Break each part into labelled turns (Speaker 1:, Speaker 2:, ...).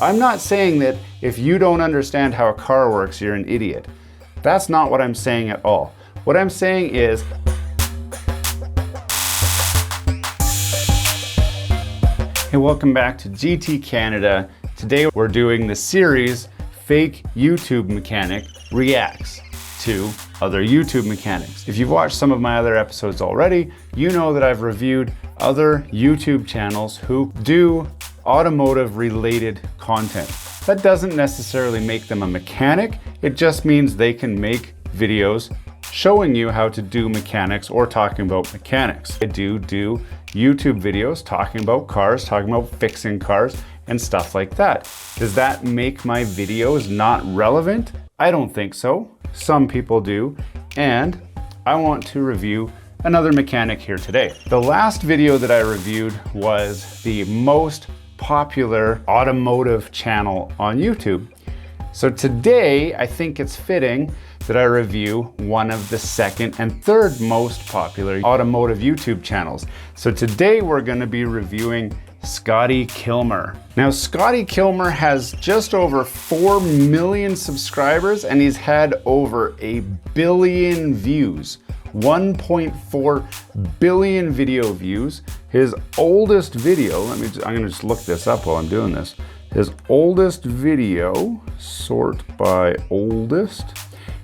Speaker 1: I'm not saying that if you don't understand how a car works, you're an idiot. That's not what I'm saying at all. What I'm saying is, hey, welcome back to GT Canada. Today we're doing the series Fake YouTube Mechanic Reacts to Other YouTube Mechanics. If you've watched some of my other episodes already, you know that I've reviewed other YouTube channels who do automotive related content. That doesn't necessarily make them a mechanic, it just means they can make videos showing you how to do mechanics or talking about mechanics. I do YouTube videos talking about cars, talking about fixing cars and stuff like that. Does that make my videos not relevant? I don't think so. Some people do, and I want to review another mechanic here today. The last video that I reviewed was the most popular automotive channel on YouTube. So today, I think it's fitting that I review one of the second and third most popular automotive YouTube channels. So today we're going to be reviewing Scotty Kilmer. Now, Scotty Kilmer has just over 4 million subscribers and he's had over 1 billion views. 1.4 billion video views. His oldest video, I'm gonna just look this up while I'm doing this. His oldest video, sort by oldest,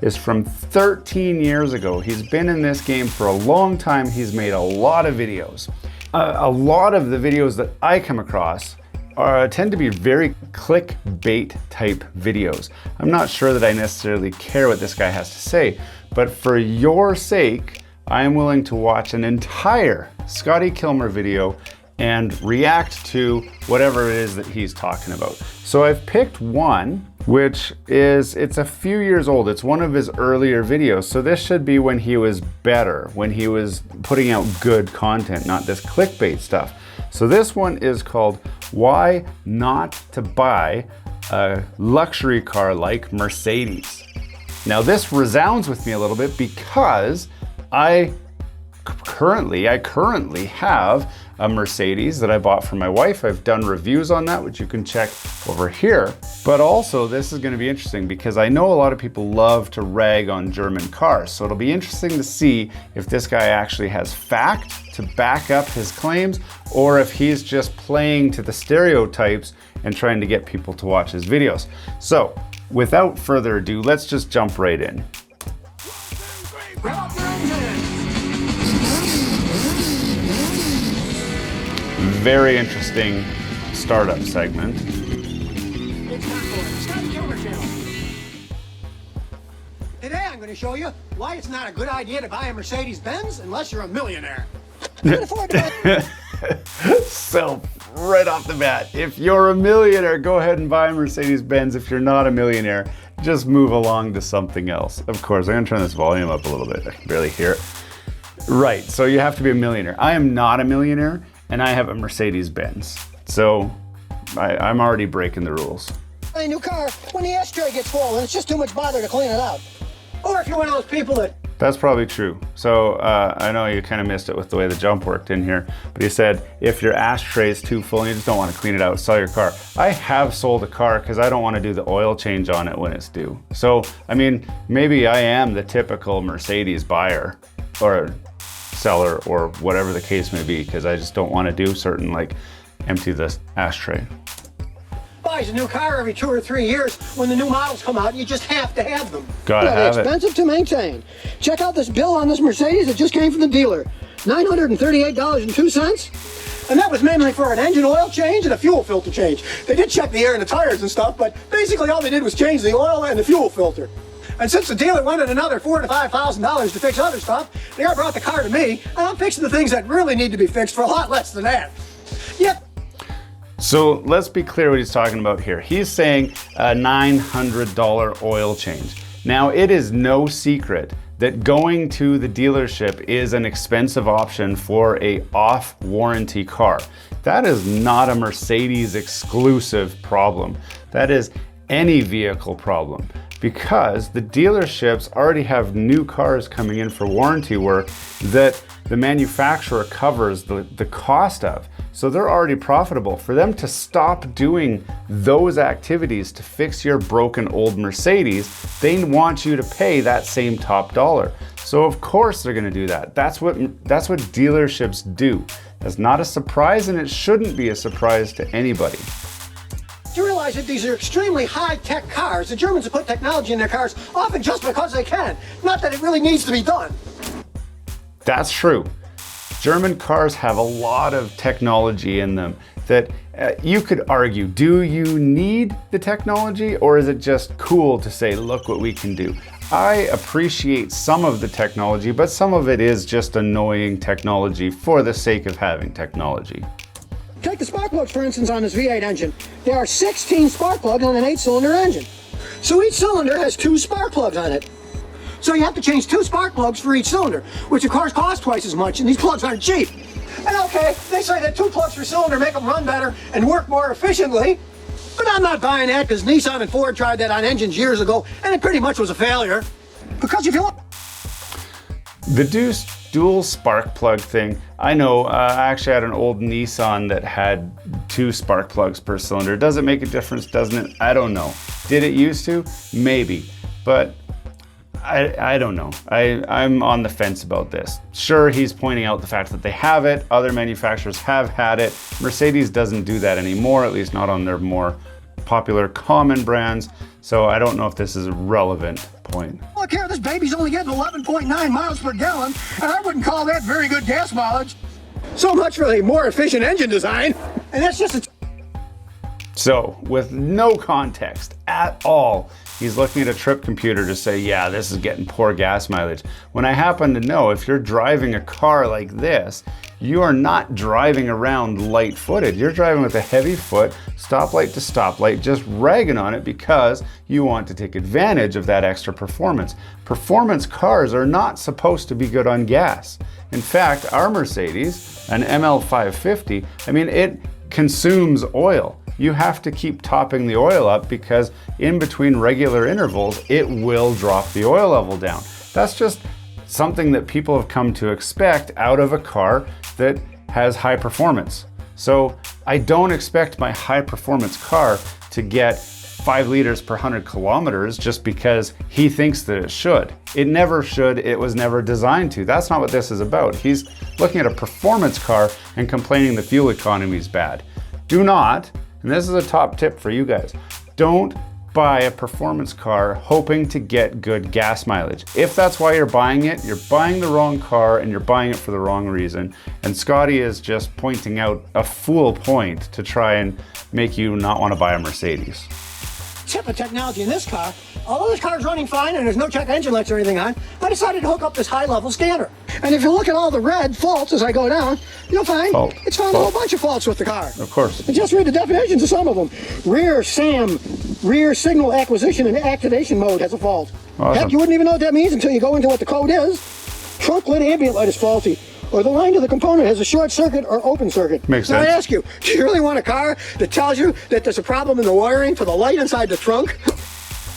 Speaker 1: is from 13 years ago. He's been in this game for a long time. He's made a lot of videos. A lot of the videos that I come across tend to be very clickbait type videos. I'm not sure that I necessarily care what this guy has to say, but for your sake, I am willing to watch an entire Scotty Kilmer video and react to whatever it is that he's talking about. So I've picked one, which is, it's a few years old. It's one of his earlier videos. So this should be when he was better, when he was putting out good content, not this clickbait stuff. So this one is called Why Not to Buy a Luxury Car Like Mercedes. Now this resounds with me a little bit because I currently have a Mercedes that I bought for my wife. I've done reviews on that, which you can check over here. But also this is going to be interesting because I know a lot of people love to rag on German cars. So it'll be interesting to see if this guy actually has fact to back up his claims or if he's just playing to the stereotypes and trying to get people to watch his videos. So without further ado, let's just jump right in. Very interesting startup segment.
Speaker 2: Today I'm going to show you why it's not a good idea to buy a Mercedes-Benz unless you're a millionaire. You can afford to buy.
Speaker 1: So right off the bat, if you're a millionaire, go ahead and buy a Mercedes-Benz. If you're not a millionaire, just move along to something else. Of course, I'm going to turn this volume up a little bit. I can barely hear it. Right, so you have to be a millionaire. I am not a millionaire. And I have a Mercedes-Benz. So I'm already breaking the rules.
Speaker 2: A new car, when the ashtray gets full and it's just too much bother to clean it out. Or if you're one of those people that...
Speaker 1: That's probably true. So I know you kind of missed it with the way the jump worked in here, but he said, if your ashtray is too full and you just don't want to clean it out, sell your car. I have sold a car because I don't want to do the oil change on it when it's due. So, I mean, maybe I am the typical Mercedes buyer or seller or whatever the case may be, because I just don't want to do certain, like empty the ashtray.
Speaker 2: Buys a new car every 2 or 3 years. When the new models come out, you just have to have them.
Speaker 1: Gotta have it.
Speaker 2: Expensive to maintain. Check out this bill on this Mercedes that just came from the dealer. $938.02. And that was mainly for an engine oil change and a fuel filter change. They did check the air and the tires and stuff, but basically all they did was change the oil and the fuel filter. And since the dealer wanted another $4,000 to $5,000 to fix other stuff, they brought the car to me, and I'm fixing the things that really need to be fixed for a lot less than that. Yep.
Speaker 1: So let's be clear what he's talking about here. He's saying a $900 oil change. Now, it is no secret that going to the dealership is an expensive option for a off-warranty car. That is not a Mercedes exclusive problem. That is any vehicle problem, because the dealerships already have new cars coming in for warranty work that the manufacturer covers the cost of. So they're already profitable. For them to stop doing those activities to fix your broken old Mercedes, they want you to pay that same top dollar. So of course they're gonna do that. That's what dealerships do. That's not a surprise, and it shouldn't be a surprise to anybody.
Speaker 2: You realize that these are extremely high-tech cars. The Germans have put technology in their cars often just because they can, not that it really needs to be done.
Speaker 1: That's true. German cars have a lot of technology in them that you could argue, do you need the technology, or is it just cool to say, look what we can do? I appreciate some of the technology, but some of it is just annoying technology for the sake of having technology.
Speaker 2: Take the spark plugs, for instance, on this V8 engine. There are 16 spark plugs on an 8-cylinder engine. So each cylinder has 2 spark plugs on it. So you have to change 2 spark plugs for each cylinder, which of course costs twice as much, and these plugs aren't cheap. And okay, they say that 2 plugs per cylinder make them run better and work more efficiently, but I'm not buying that because Nissan and Ford tried that on engines years ago, and it pretty much was a failure. Because if you look...
Speaker 1: The dual spark plug thing, I know, I actually had an old Nissan that had 2 spark plugs per cylinder. Does it make a difference, doesn't it? I don't know. Did it used to? Maybe. But I don't know. I'm on the fence about this. Sure, he's pointing out the fact that they have it. Other manufacturers have had it. Mercedes doesn't do that anymore, at least not on their more popular common brands. So I don't know if this is a relevant point.
Speaker 2: Look here, this baby's only getting 11.9 miles per gallon, and I wouldn't call that very good gas mileage. So much for the more efficient engine design, and that's just a...
Speaker 1: So, with no context at all, he's looking at a trip computer to say, yeah, this is getting poor gas mileage. When I happen to know, if you're driving a car like this, you are not driving around light-footed. You're driving with a heavy foot, stoplight to stoplight, just ragging on it because you want to take advantage of that extra performance. Performance cars are not supposed to be good on gas. In fact, our Mercedes, an ML550, I mean, it consumes oil. You have to keep topping the oil up because in between regular intervals, it will drop the oil level down. That's just something that people have come to expect out of a car that has high performance. So I don't expect my high performance car to get 5 liters per 100 kilometers just because he thinks that it should. It never should, it was never designed to. That's not what this is about. He's looking at a performance car and complaining the fuel economy is bad. Do not, and this is a top tip for you guys, don't buy a performance car hoping to get good gas mileage. If that's why you're buying it, you're buying the wrong car and you're buying it for the wrong reason. And Scotty is just pointing out a fool point to try and make you not want to buy a Mercedes.
Speaker 2: Tip of technology in this car, although this car is running fine and there's no check engine lights or anything on, I decided to hook up this high-level scanner. And if you look at all the red faults as I go down, you'll find it's found a whole bunch of faults with the car.
Speaker 1: Of course.
Speaker 2: And just read the definitions of some of them. Rear SAM, rear signal acquisition and activation mode has a fault.
Speaker 1: Awesome.
Speaker 2: Heck, you wouldn't even know what that means until you go into what the code is. Trunk lid ambient light is faulty, or the line to the component has a short circuit or open circuit.
Speaker 1: Makes
Speaker 2: now
Speaker 1: sense.
Speaker 2: I ask you, do you really want a car that tells you that there's a problem in the wiring for the light inside the trunk?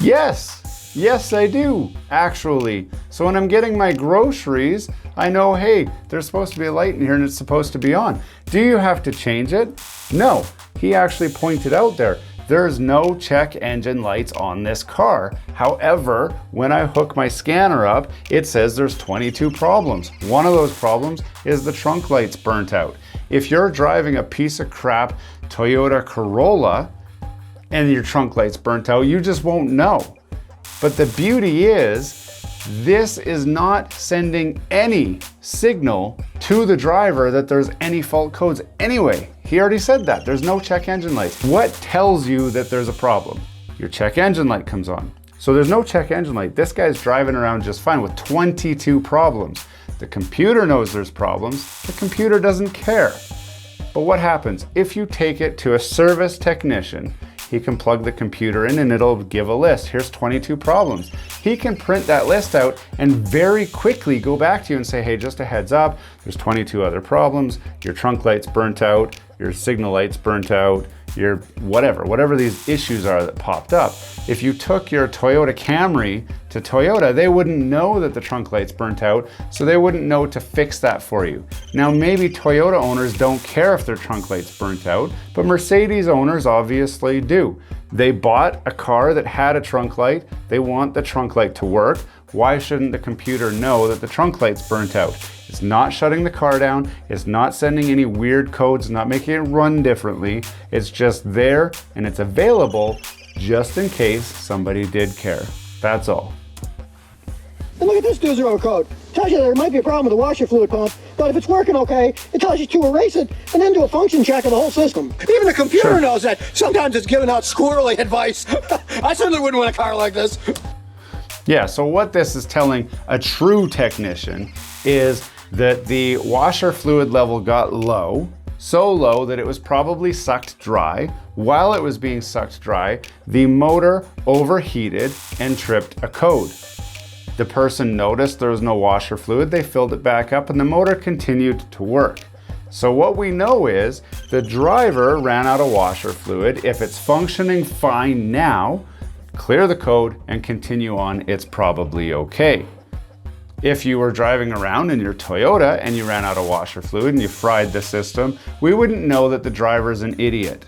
Speaker 1: Yes, yes I do, actually. So when I'm getting my groceries, I know, hey, there's supposed to be a light in here and it's supposed to be on. Do you have to change it? No, he actually pointed out there's no check engine lights on this car. However, when I hook my scanner up, it says there's 22 problems. One of those problems is the trunk lights burnt out. If you're driving a piece of crap Toyota Corolla and your trunk lights burnt out, you just won't know. But the beauty is, this is not sending any signal to the driver that there's any fault codes anyway. He already said that. There's no check engine lights. What tells you that there's a problem? Your check engine light comes on. So there's no check engine light. This guy's driving around just fine with 22 problems. The computer knows there's problems. The computer doesn't care. But what happens? If you take it to a service technician, he can plug the computer in and it'll give a list. Here's 22 problems. He can print that list out and very quickly go back to you and say, hey, just a heads up, there's 22 other problems. Your trunk light's burnt out, your signal light's burnt out, your whatever these issues are that popped up. If you took your Toyota Camry to Toyota, they wouldn't know that the trunk light's burnt out, so they wouldn't know to fix that for you. Now, maybe Toyota owners don't care if their trunk light's burnt out, but Mercedes owners obviously do. They bought a car that had a trunk light. They want the trunk light to work. Why shouldn't the computer know that the trunk light's burnt out? It's not shutting the car down. It's not sending any weird codes, not making it run differently. It's just there and it's available just in case somebody did care. That's all.
Speaker 2: And look at this 2.0 code. Tells you there might be a problem with the washer fluid pump, but if it's working okay, it tells you to erase it and then do a function check of the whole system. Even the computer knows that. Sometimes it's giving out squirrely advice. I certainly wouldn't want a car like this.
Speaker 1: Yeah, so what this is telling a true technician is that the washer fluid level got low, so low that it was probably sucked dry. While it was being sucked dry, the motor overheated and tripped a code. The person noticed there was no washer fluid, they filled it back up, and the motor continued to work. So what we know is the driver ran out of washer fluid. If it's functioning fine now, clear the code and continue on, it's probably okay. If you were driving around in your Toyota and you ran out of washer fluid and you fried the system, we wouldn't know that the driver's an idiot.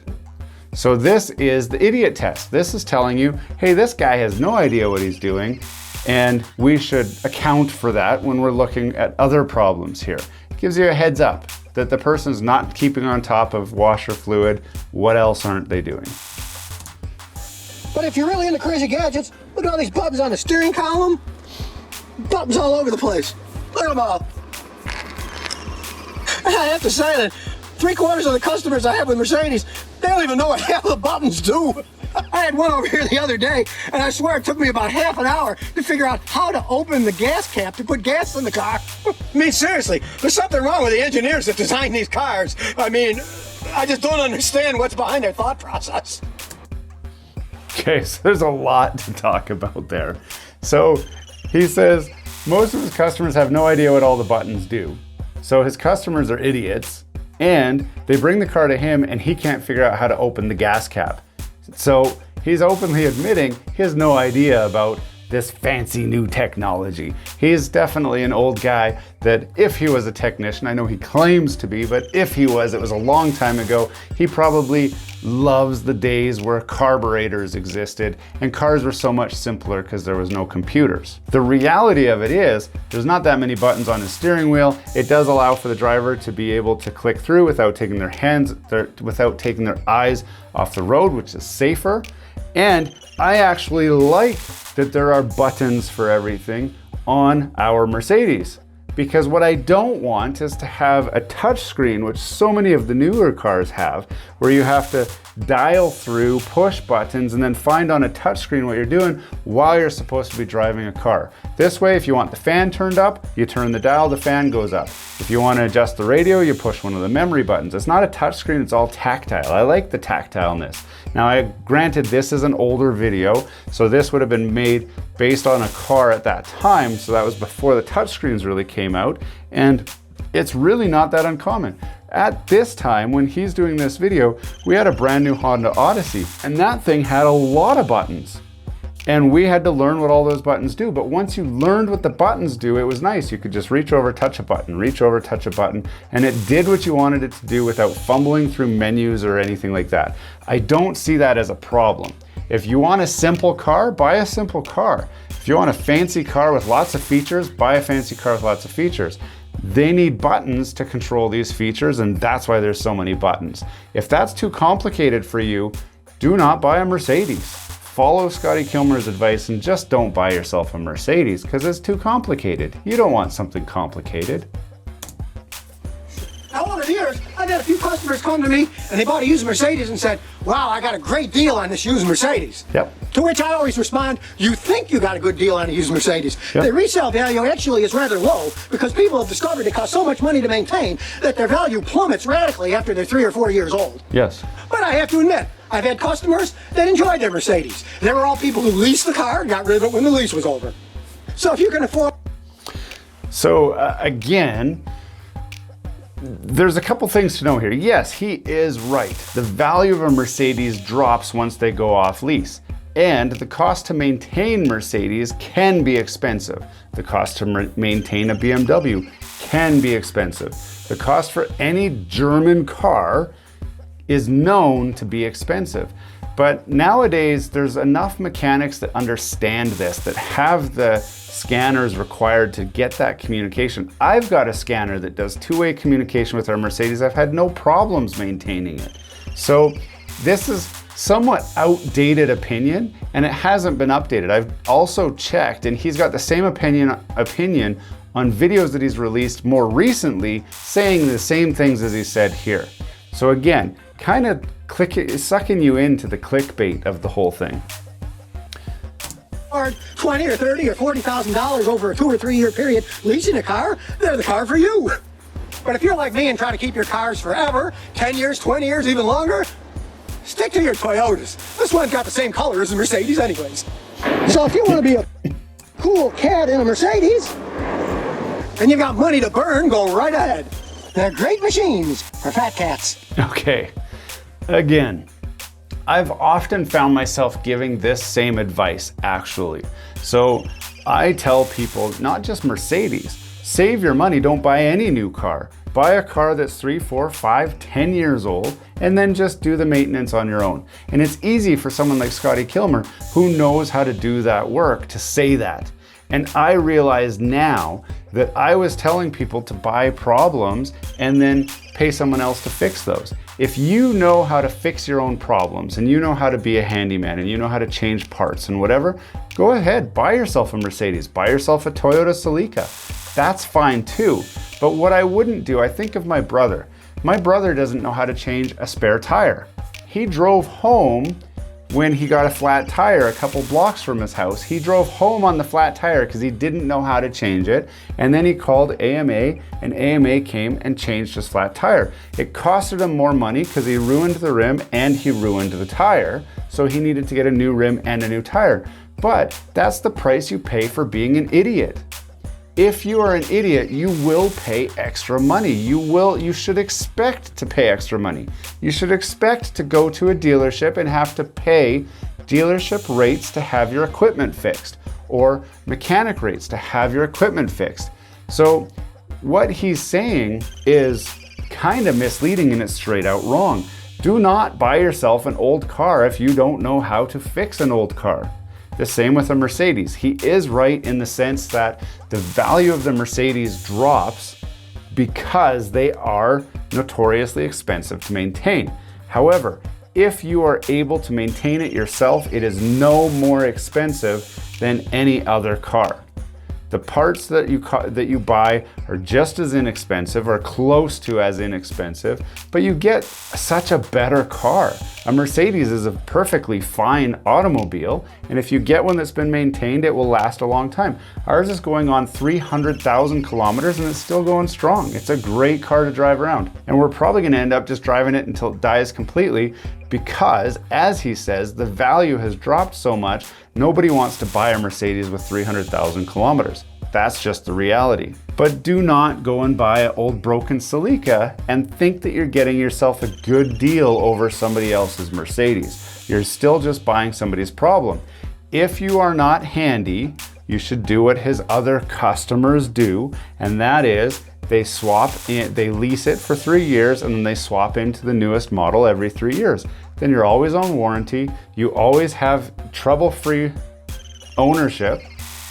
Speaker 1: So this is the idiot test. This is telling you, hey, this guy has no idea what he's doing, and we should account for that when we're looking at other problems here. It gives you a heads up that the person's not keeping on top of washer fluid. What else aren't they doing?
Speaker 2: But if you're really into crazy gadgets, look at all these buttons on the steering column. Buttons all over the place. Look at them all. I have to say that 3/4 of the customers I have with Mercedes, they don't even know what half the buttons do. I had one over here the other day, and I swear it took me about half an hour to figure out how to open the gas cap to put gas in the car. I mean, seriously, there's something wrong with the engineers that designed these cars. I mean, I just don't understand what's behind their thought process.
Speaker 1: Okay, so there's a lot to talk about there. So he says most of his customers have no idea what all the buttons do. So his customers are idiots, and they bring the car to him and he can't figure out how to open the gas cap. So he's openly admitting he has no idea about this fancy new technology. He's definitely an old guy that if he was a technician, I know he claims to be, but if he was, it was a long time ago. He probably loves the days where carburetors existed and cars were so much simpler because there was no computers. The reality of it is there's not that many buttons on his steering wheel. It does allow for the driver to be able to click through without taking their eyes off the road, which is safer. And I actually like that there are buttons for everything on our Mercedes, because what I don't want is to have a touch screen, which so many of the newer cars have, where you have to dial through, push buttons, and then find on a touch screen what you're doing while you're supposed to be driving a car. This way, if you want the fan turned up, you turn the dial, the fan goes up. If you want to adjust the radio, you push one of the memory buttons. It's not a touch screen, it's all tactile. I like the tactileness. Now, granted, this is an older video, so this would have been made based on a car at that time, so that was before the touchscreens really came out, and it's really not that uncommon. At this time, when he's doing this video, we had a brand new Honda Odyssey, and that thing had a lot of buttons. And we had to learn what all those buttons do. But once you learned what the buttons do, it was nice. You could just reach over, touch a button, reach over, touch a button, and it did what you wanted it to do without fumbling through menus or anything like that. I don't see that as a problem. If you want a simple car, buy a simple car. If you want a fancy car with lots of features, buy a fancy car with lots of features. They need buttons to control these features, and that's why there's so many buttons. If that's too complicated for you, do not buy a Mercedes. Follow Scotty Kilmer's advice and just don't buy yourself a Mercedes because it's too complicated. You don't want something complicated.
Speaker 2: Now, over the years, I've had a few customers come to me and they bought a used Mercedes and said, wow, I got a great deal on this used Mercedes.
Speaker 1: Yep.
Speaker 2: To which I always respond, you think you got a good deal on a used Mercedes.
Speaker 1: Yep.
Speaker 2: The resale value actually is rather low because people have discovered it costs so much money to maintain that their value plummets radically after they're 3 or 4 years old.
Speaker 1: Yes.
Speaker 2: But I have to admit, I've had customers that enjoyed their Mercedes. They were all people who leased the car and got rid of it when the lease was over. So if you can afford...
Speaker 1: So again, there's a couple things to know here. Yes, he is right. The value of a Mercedes drops once they go off lease. And the cost to maintain Mercedes can be expensive. The cost to maintain a BMW can be expensive. The cost for any German car is known to be expensive. But nowadays, there's enough mechanics that understand this, that have the scanners required to get that communication. I've got a scanner that does two-way communication with our Mercedes. I've had no problems maintaining it. So this is somewhat outdated opinion, and it hasn't been updated. I've also checked, and he's got the same opinion on videos that he's released more recently, saying the same things as he said here. So again, kind of sucking you into the clickbait of the whole thing.
Speaker 2: Or $20 or $30 or $40,000 over a 2 or 3 year period leasing a car, they're the car for you. But if you're like me and try to keep your cars forever, 10 years, 20 years, even longer, stick to your Toyotas. This one's got the same color as the Mercedes anyways. So if you want to be a cool cat in a Mercedes, and you've got money to burn, go right ahead. They're great machines for fat cats.
Speaker 1: Okay, again, I've often found myself giving this same advice, actually. So I tell people, not just Mercedes, save your money, don't buy any new car. Buy a car that's 3, 4, 5, 10 years old, and then just do the maintenance on your own. And it's easy for someone like Scotty Kilmer, who knows how to do that work, to say that. And I realize now that I was telling people to buy problems and then pay someone else to fix those. If you know how to fix your own problems, and you know how to be a handyman, and you know how to change parts and whatever, go ahead, buy yourself a Mercedes, buy yourself a Toyota Celica. That's fine too. But what I wouldn't do, I think of my brother. My brother doesn't know how to change a spare tire. He drove home when he got a flat tire a couple blocks from his house. He drove home on the flat tire because he didn't know how to change it. And then he called AMA, and AMA came and changed his flat tire. It costed him more money because he ruined the rim and he ruined the tire. So he needed to get a new rim and a new tire. But that's the price you pay for being an idiot. If you are an idiot, you will pay extra money. You should expect to pay extra money. You should expect to go to a dealership and have to pay dealership rates to have your equipment fixed, or mechanic rates to have your equipment fixed. So what he's saying is kind of misleading, and it's straight out wrong. Do not buy yourself an old car if you don't know how to fix an old car. The same with a Mercedes. He is right in the sense that the value of the Mercedes drops because they are notoriously expensive to maintain. However, if you are able to maintain it yourself, it is no more expensive than any other car. The parts that you buy are just as inexpensive, or close to as inexpensive, but you get such a better car. A Mercedes is a perfectly fine automobile, and if you get one that's been maintained, it will last a long time. Ours is going on 300,000 kilometers and it's still going strong. It's a great car to drive around, and we're probably going to end up just driving it until it dies completely, because, as he says, the value has dropped so much, nobody wants to buy a Mercedes with 300,000 kilometers. That's just the reality. But do not go and buy an old broken Celica and think that you're getting yourself a good deal over somebody else's Mercedes. You're still just buying somebody's problem. If you are not handy, you should do what his other customers do, and that is they lease it for 3 years, and then they swap into the newest model every 3 years. Then you're always on warranty. You always have trouble-free ownership.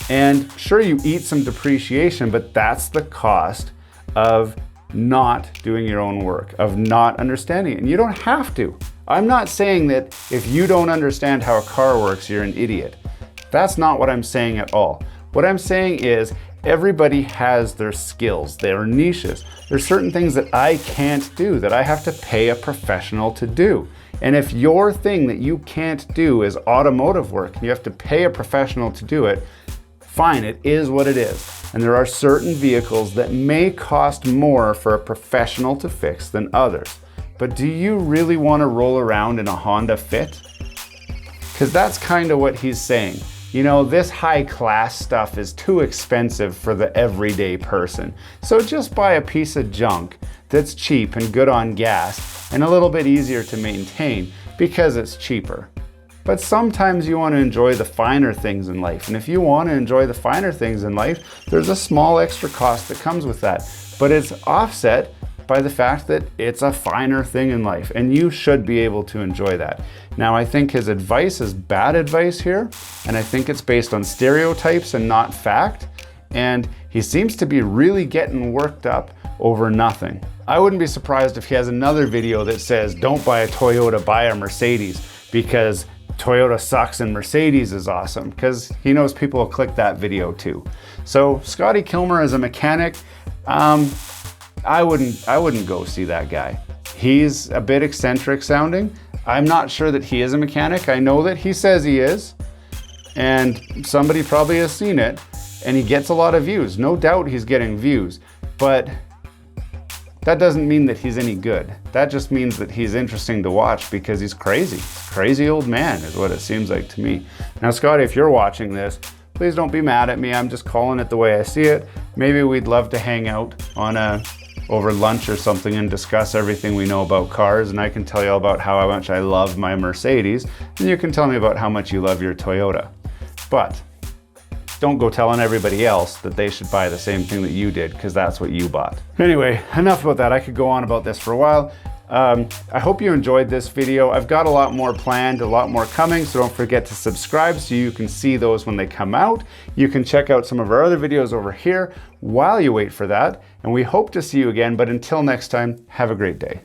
Speaker 1: And sure, you eat some depreciation, but that's the cost of not doing your own work, of not understanding it. And you don't have to. I'm not saying that if you don't understand how a car works, you're an idiot. That's not what I'm saying at all. What I'm saying is everybody has their skills, their niches. There's certain things that I can't do, that I have to pay a professional to do. And if your thing that you can't do is automotive work, and you have to pay a professional to do it, fine, it is what it is. And there are certain vehicles that may cost more for a professional to fix than others. But do you really want to roll around in a Honda Fit? Because that's kind of what he's saying. You know, this high class stuff is too expensive for the everyday person. So just buy a piece of junk that's cheap and good on gas and a little bit easier to maintain because it's cheaper. but sometimes you want to enjoy the finer things in life. And if you want to enjoy the finer things in life, there's a small extra cost that comes with that. But it's offset by the fact that it's a finer thing in life, and you should be able to enjoy that. Now, I think his advice is bad advice here, and I think it's based on stereotypes and not fact, and he seems to be really getting worked up over nothing. I wouldn't be surprised if he has another video that says, don't buy a Toyota, buy a Mercedes, because Toyota sucks and Mercedes is awesome, because he knows people will click that video too. So Scotty Kilmer as a mechanic, I wouldn't go see that guy. He's a bit eccentric sounding. I'm not sure that he is a mechanic. I know that he says he is, and somebody probably has seen it, and he gets a lot of views. No doubt he's getting views, but that doesn't mean that he's any good. That just means that he's interesting to watch because he's crazy. Crazy old man is what it seems like to me. Now, Scotty, if you're watching this, please don't be mad at me. I'm just calling it the way I see it. Maybe we'd love to hang out on over lunch or something and discuss everything we know about cars, and I can tell you all about how much I love my Mercedes, and you can tell me about how much you love your Toyota. But don't go telling everybody else that they should buy the same thing that you did, because that's what you bought. Anyway, enough about that. I could go on about this for a while. I hope you enjoyed this video. I've got a lot more planned, a lot more coming, so don't forget to subscribe so you can see those when they come out. You can check out some of our other videos over here while you wait for that, and we hope to see you again, but until next time, have a great day.